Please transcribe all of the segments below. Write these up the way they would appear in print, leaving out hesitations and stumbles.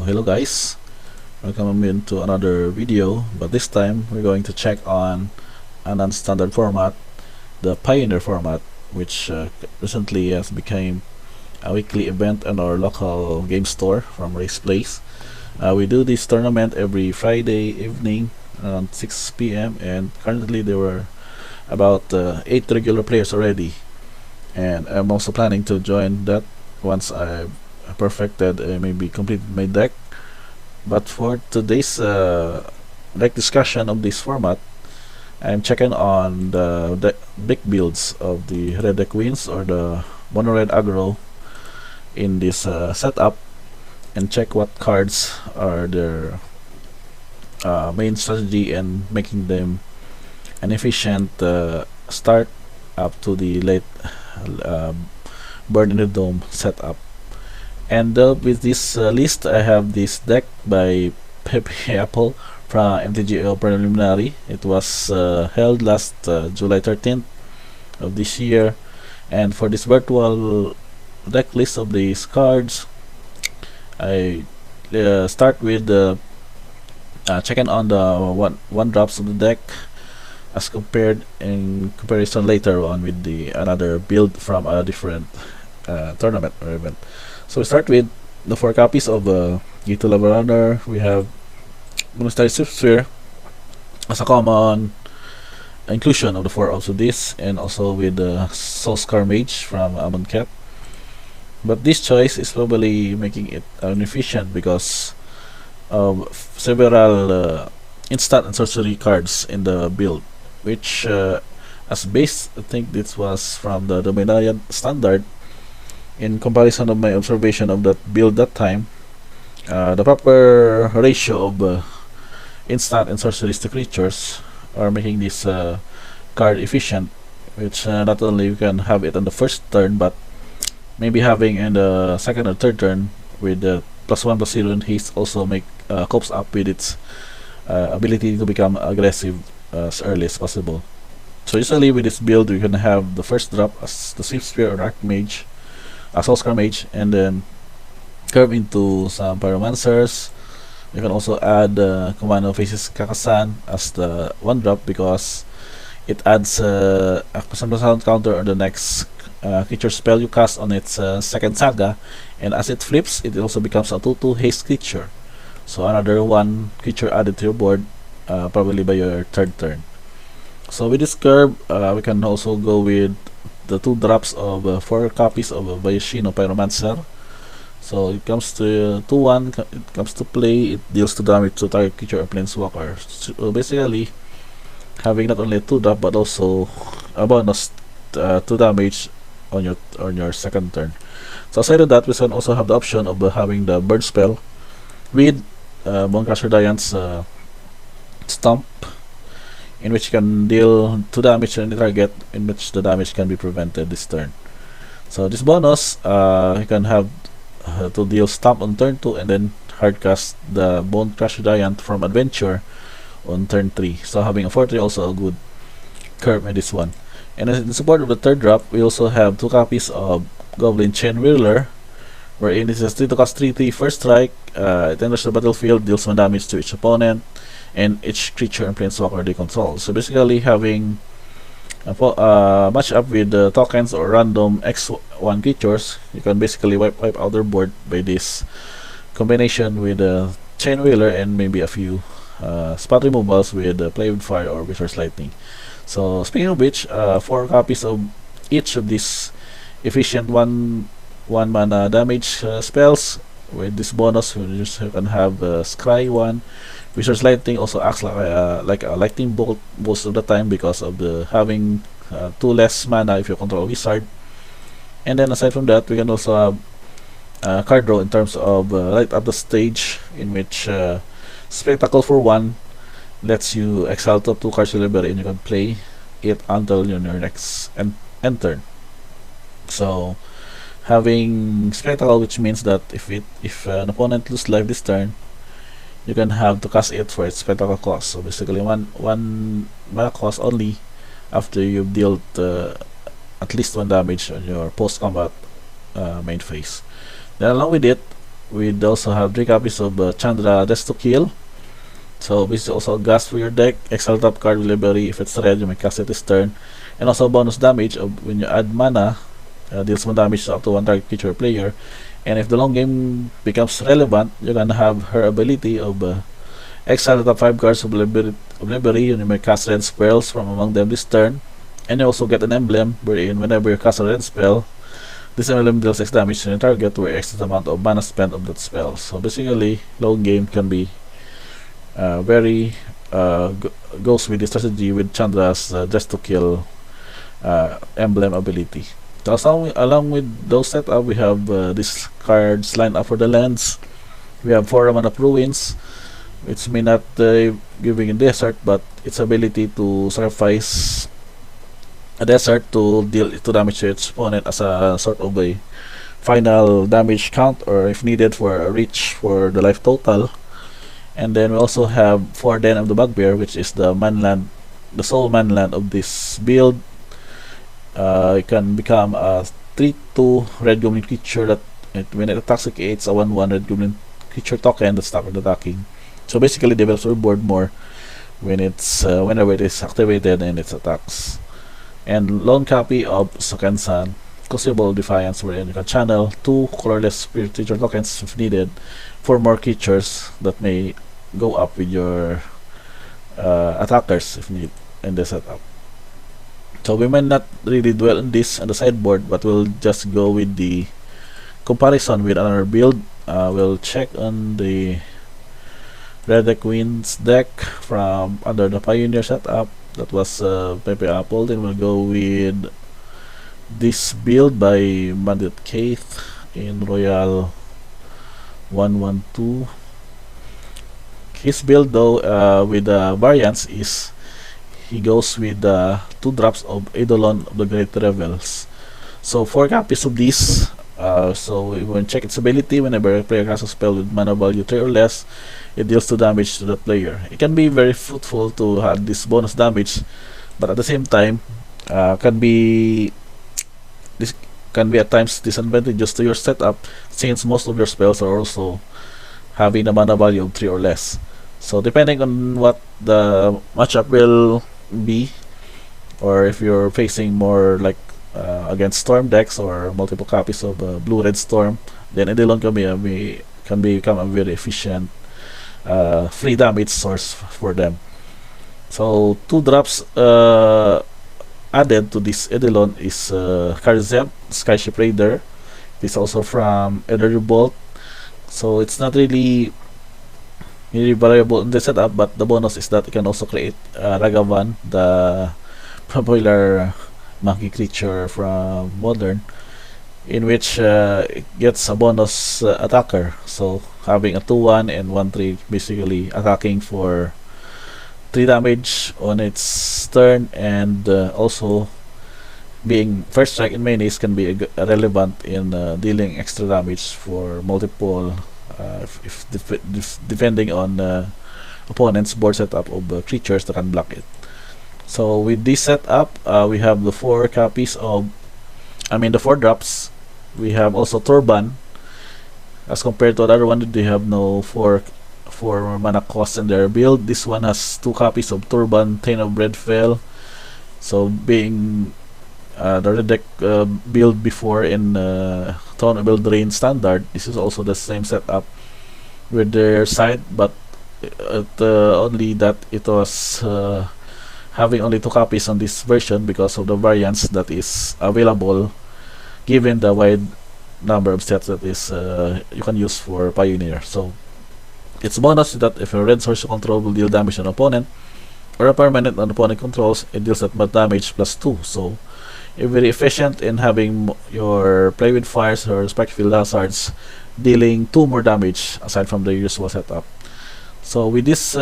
Hello guys, welcome into another video, but this time we're going to check on a non-standard format, the Pioneer format, which recently has become a weekly event in our local game store from Race Place. We do this tournament every Friday evening around 6 p.m. and currently there were about 8 regular players already, and I'm also planning to join that once I've perfected maybe completed my deck. But for today's deck discussion of this format, I'm checking on the big builds of the red deck wins or the mono red aggro in this setup, and check what cards are their main strategy and making them an efficient start up to the late burn in the dome setup. And with this list, I have this deck by Pepe Apple from MTG Preliminary. It was held last July 13th of this year. And for this virtual deck list of these cards, I start with checking on the one drops of the deck as compared in comparison later on with the another build from a different tournament or event. So we start with the 4 copies of G2 Lava Runner. We have Monastery Sphere as a common inclusion of the 4 also this, and also with the Soulscar Mage from Amonkhet. But this choice is probably making it inefficient because of several instant and sorcery cards in the build, which as base, I think this was from the Dominarian standard. In comparison of my observation of that build that time, the proper ratio of instant and sorceries to creatures are making this card efficient, which not only you can have it on the first turn, but maybe having in the second or third turn with the +1/+0 and haste also make copes up with its ability to become aggressive as early as possible. So usually with this build, you can have the first drop as the Swift Spear or Archmage, a Soulscar Mage, and then curve into some Pyromancers. You can also add Commando Faces Kakasan as the 1 drop because it adds a +1/+1 counter on the next creature spell you cast on its second saga, and as it flips, it also becomes a 2/2 haste creature. So another 1 creature added to your board, probably by your third turn. So with this curve, we can also go with the 2 drops of 4 copies of Vayashino Pyromancer. So it comes to 2/1, it comes to play, it deals 2 damage to target creature or planeswalker. So basically, having not only a 2 drop but also a bonus 2 damage on your second turn. So aside of that, we can also have the option of having the bird spell with Bonecrusher Giant's Stomp, in which you can deal 2 damage to any target, in which the damage can be prevented this turn. So this bonus, you can have to deal Stomp on turn 2 and then hardcast the Bonecrusher Giant from Adventure on turn 3. So having a 4/3 also a good curve in this one. And in support of the third drop, we also have 2 copies of Goblin Chain Whirler, wherein it is 3 to cost 3/3 first strike. It enters the battlefield, deals 1 damage to each opponent and each creature and planeswalker they control. So basically having a match up with tokens or random X1 creatures, you can basically wipe out their board by this combination with Chain Wheeler and maybe a few spot removals with Play with Fire or Wizard's Lightning. So speaking of which, 4 copies of each of these efficient 1 mana damage spells. With this bonus, you can have Scry 1. Wizard's Lightning also acts like a lightning bolt most of the time because of the having 2 less mana if you control a wizard. And then aside from that, we can also have card draw in terms of light up the stage, in which Spectacle for 1 lets you exile top 2 cards to library and you can play it until your next end turn. So having Spectacle, which means that if an opponent loses life this turn, you can have to cast it for its Spectacle cost. So basically one mana cost only after you've dealt at least 1 damage on your post-combat main phase. Then along with it, We'd also have 3 copies of Chandra Death to Kill. So this is also a gas for your deck. Exile top card delivery. If it's red, you may cast it this turn. And also bonus damage of when you add mana, deals more damage to up to one target creature or player. And if the long game becomes relevant, you're gonna have her ability of exile the top 5 cards of library. You may cast red spells from among them this turn. And you also get an emblem wherein whenever you cast a red spell, this emblem deals X damage to the target where X is the amount of mana spent of that spell. So basically, long game can be very goes with the strategy with Chandra's just to kill emblem ability. So along with those setup, we have these cards lined up for the lands. We have 4 Mana of Ruins, which may not giving a desert, but its ability to sacrifice a desert to deal 2 damage to its opponent as a sort of a final damage count, or if needed for a reach for the life total. And then we also have 4 Den of the Bugbear, which is the manland, the sole manland of this build. It can become a 3/2 red goblin creature that when it attacks, it creates a 1/1 red goblin creature token that's started attacking. So basically develops your board more when it's whenever it is activated and its attacks. And lone copy of Sokensan, Crucible Defiance, wherein you can channel 2 colorless spirit creature tokens if needed for more creatures that may go up with your attackers if need in the setup. So we might not really dwell on this on the sideboard, but we'll just go with the comparison with another build. We'll check on the Red Deck Wins deck from under the Pioneer setup. That was Pepe Apple. Then we'll go with this build by Bandit Keith in Royal 112. His build though with the variants is he goes with 2 drops of Eidolon of the Great Revels. So 4 copies of these. So we will check its ability. Whenever a player casts a spell with mana value 3 or less, it deals 2 damage to the player. It can be very fruitful to have this bonus damage, but at the same time can be at times disadvantageous to your setup, since most of your spells are also having a mana value of 3 or less. So depending on what the matchup will be, or if you're facing more like against storm decks or multiple copies of blue-red storm, then Eidolon can become a very efficient free damage source for them. So 2 drops added to this Eidolon is Karzem, Skyship Raider. This also from Elder Revolt. So it's not really variable in the setup, but the bonus is that it can also create Ragavan, the popular monkey creature from Modern, in which it gets a bonus attacker. So having a 2/1 and 1/3, basically attacking for 3 damage on its turn, and also being first strike in menace can be relevant in dealing extra damage for multiple depending on opponent's board setup of creatures that can block it. So with this setup, we have the 4 copies of, the 4 drops. We have also Turban. As compared to the other one, they have no 4 mana cost in their build. This one has 2 copies of Turban, Thane of Breadfell. So being the Red Deck build before in Throne of Eldraine Standard, this is also the same setup with their side, but only that it was having only 2 copies on this version because of the variants that is available, given the wide number of sets that is you can use for Pioneer. So its bonus is that if a red source you control will deal damage to an opponent, or a permanent an opponent controls, it deals that much damage plus 2. So you're very efficient in having your play with fires or Spikefield Hazards dealing 2 more damage aside from the usual setup. So with this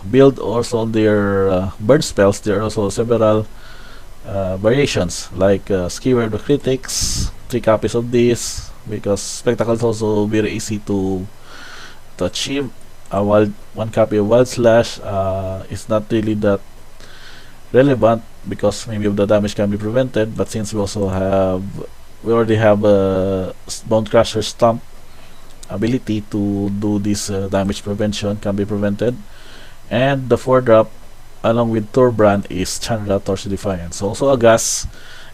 build, also on their burn spells, there are also several variations like Skewer the Critics, 3 copies of this, because Spectacle is also very easy to achieve. 1 copy of Wild Slash is not really that relevant because maybe the damage can be prevented, but since we already have a Bone Crusher Stomp ability to do this damage prevention can be prevented. And the 4-drop along with Torbrand is Chandra Torch Defiance. So also a gas,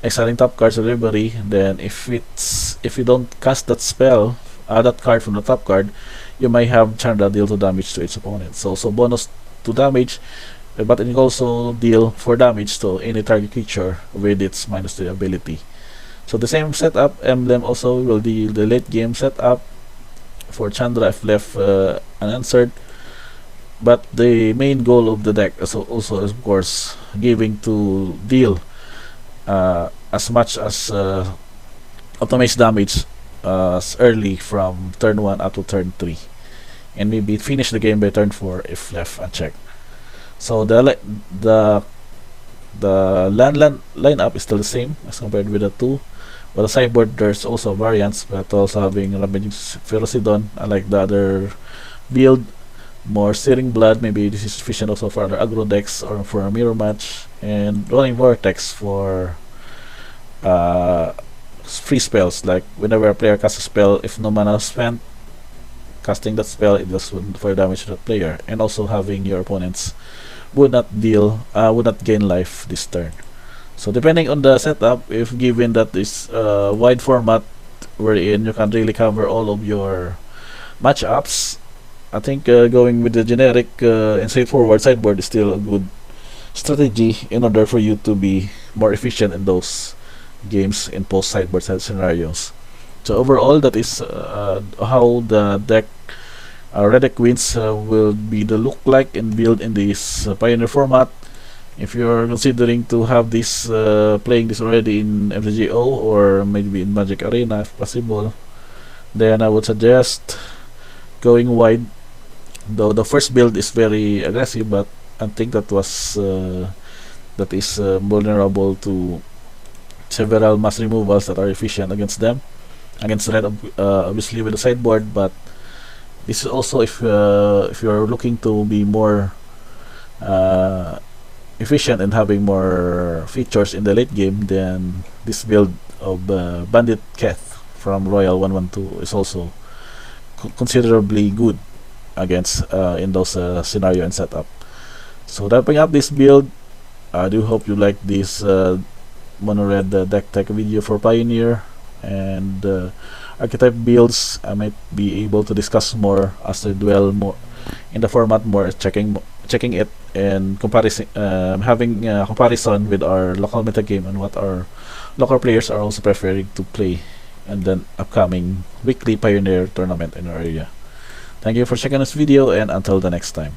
exiling top cards delivery. Then if you don't cast that spell, that card from the top card, you may have Chandra deal 2 damage to its opponent. So bonus 2 damage, but it can also deal 4 damage to any target creature with its -3 ability. So the same setup, Emblem also will deal the late game setup for Chandra if left unanswered. But the main goal of the deck is also of course giving to deal as much as optimize damage early from turn 1 up to turn 3, and maybe finish the game by turn 4 if left unchecked. So the land lineup is still the same as compared with the 2. But the sideboard, there's also variants, but also having Ravaging Ferocidon, unlike the other build, more Searing Blood. Maybe this is sufficient also for other aggro decks or for a mirror match, and Rolling Vortex for free spells, like whenever a player casts a spell, if no mana is spent casting that spell, it does 4 damage to the player, and also having your opponents would not gain life this turn. So depending on the setup, if given that this wide format wherein you can really cover all of your matchups, I think going with the generic and straightforward sideboard is still a good strategy in order for you to be more efficient in those games in post sideboard scenarios. So overall, that is how the deck Red Deck Queens will be the look like and build in this Pioneer format. If you're considering to have this playing this already in MTGO or maybe in Magic Arena if possible, then I would suggest going wide. Though the first build is very aggressive, but I think that is vulnerable to several mass removals that are efficient against them, against red, obviously with the sideboard. But this is also if you're looking to be more efficient and having more features in the late game, then this build of Bandit Keth from Royal 112 is also considerably good against in those scenario and setup. So wrapping up this build, I do hope you like this mono red deck tech video for Pioneer, and archetype builds I might be able to discuss more as I dwell more in the format, more checking it and comparison, having a comparison with our local meta game and what our local players are also preferring to play, and then upcoming weekly Pioneer tournament in our area. Thank you for checking this video, and until the next time.